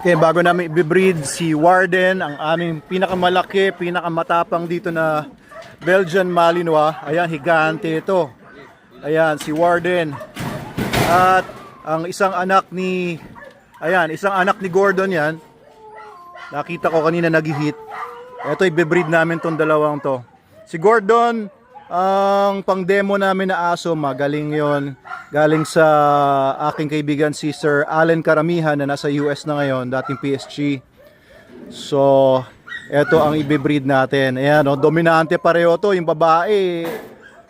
Okay, bago namin i-breed si Warden, ang aming pinakamalaki, pinakamatapang dito na Belgian Malinois. Ayan, higante ito. Ayan, si Warden. At ang isang anak ni, ayan, isang anak ni Gordon yan. Nakita ko kanina nag-hit. Ito, i-breed namin tong dalawang to. Si Gordon, ang pang-demo namin na aso, magaling yon. Galing sa aking kaibigan si Sir Allen Karamihan na nasa US na ngayon, dating PSG. So, eto ang i-breed natin. Ayan, oh, dominante pareho to. Yung babae,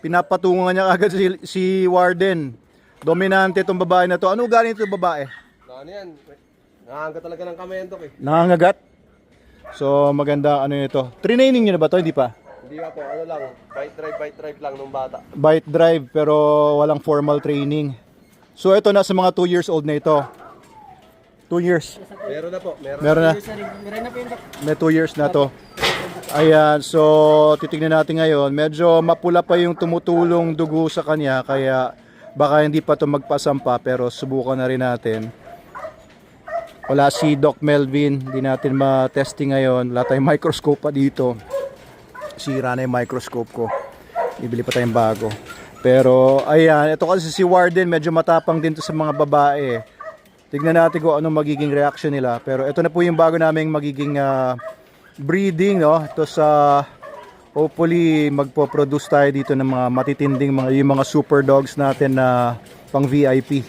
pinapatungan niya agad si Warden. Dominante itong babae na to. Ano galing itong babae? Ano yan? Nangangagat talaga ng kamay yan, Dok eh. Nangangagat? So, maganda ano ito. Training niyo na ba to? Hindi pa? Hindi pa po, ano lang, bite drive lang nung bata. Bite drive pero walang formal training. So ito na sa mga 2 years old na ito. 2 years. Meron na po, Meron na. May 2 years na to. Ayan, so titignan natin ngayon. Medyo mapula pa yung tumutulong dugo sa kanya kaya baka hindi pa to magpasampa pero subukan na rin natin. Wala si Doc Melvin, hindi natin ma-testing ngayon. Wala tayong microscope pa dito. Sira na yung microscope ko. Bibili pa tayong bago. Pero ayan, ito kasi si Warden medyo matapang din to sa mga babae. Tignan natin kung anong magiging reaction nila. Pero ito na po yung bago naming magiging breeding, no? Ito sa hopefully magpo-produce tayo dito ng mga matitinding yung mga super dogs natin na pang VIP.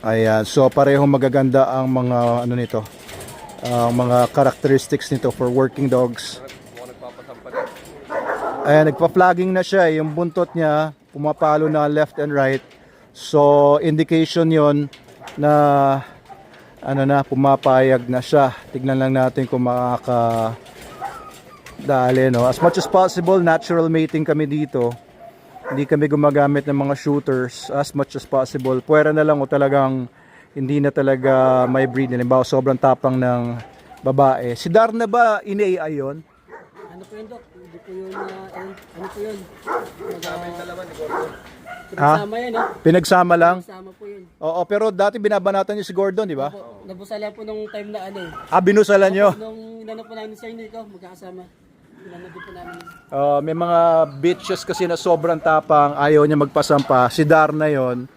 Ayan, so parehong magaganda ang mga ano nito. Mga characteristics nito for working dogs. Ayan, nagpa-flagging na siya. Yung buntot niya, pumapalo na left and right. So, indication yon na ano na, pumapayag na siya. Tignan lang natin kung makakadali, no? As much as possible, natural mating kami dito. Hindi kami gumagamit ng mga shooters as much as possible. Puwera na lang o talagang hindi na talaga may breed. Halimbawa, sobrang tapang ng babae. Si Darna ba ini-AI yun? Ano po yun, Dok? Hindi po yun, ano po yun? Pinagsama yan, eh. Pinagsama lang? Pinagsama po yun. Oo, pero dati binabanatan niyo si Gordon, di ba? Nabusalan po nung time na ano eh. Binusalan niyo? Nung inano po namin sa inyo, ikaw, magkakasama. Inano din po namin. May mga bitches kasi na sobrang tapang, ayaw niya magpasampa. Si Darna yon.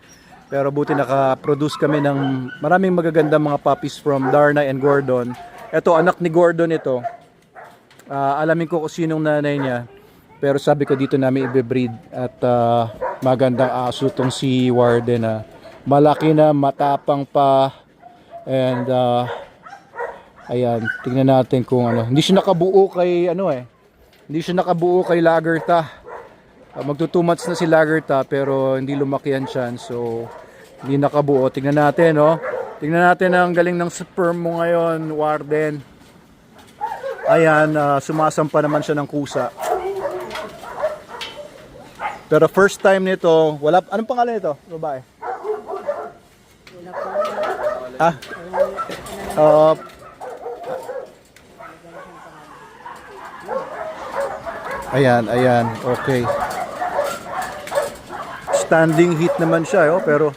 Pero buti naka-produce kami ng maraming magagandang mga puppies from Darna and Gordon. Ito, anak ni Gordon ito. Alamin ko kung sinong nanay niya. Pero sabi ko dito namin i-breed. At magandang aso tong si Warden. Malaki na, matapang pa. And ayan, tingnan natin kung ano. Hindi siya nakabuo kay ano eh. Hindi siya nakabuo kay Lagerta. Magto 2 months na si Lagerta pero hindi lumaki yan siya. So hindi nakabuo. Tingnan natin, no? Tingnan natin ang galing ng sperm mo ngayon, Warden. Ayan, sumasampa naman siya ng kusa. Pero first time nito, wala, anong pangalan nito, babae? Ayan, ayan, okay. Standing heat naman siya, pero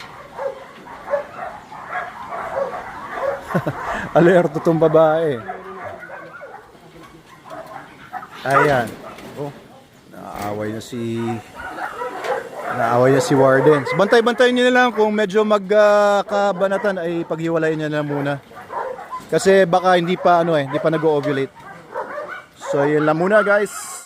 alerto tong babae. Ayan. Oh, naaway na si Warden. Bantay-bantayin niyo na lang kung medyo magkabanatan ay paghiwalayin niya na muna. Kasi baka hindi pa hindi pa nag-ovulate. So, yun lang muna, guys.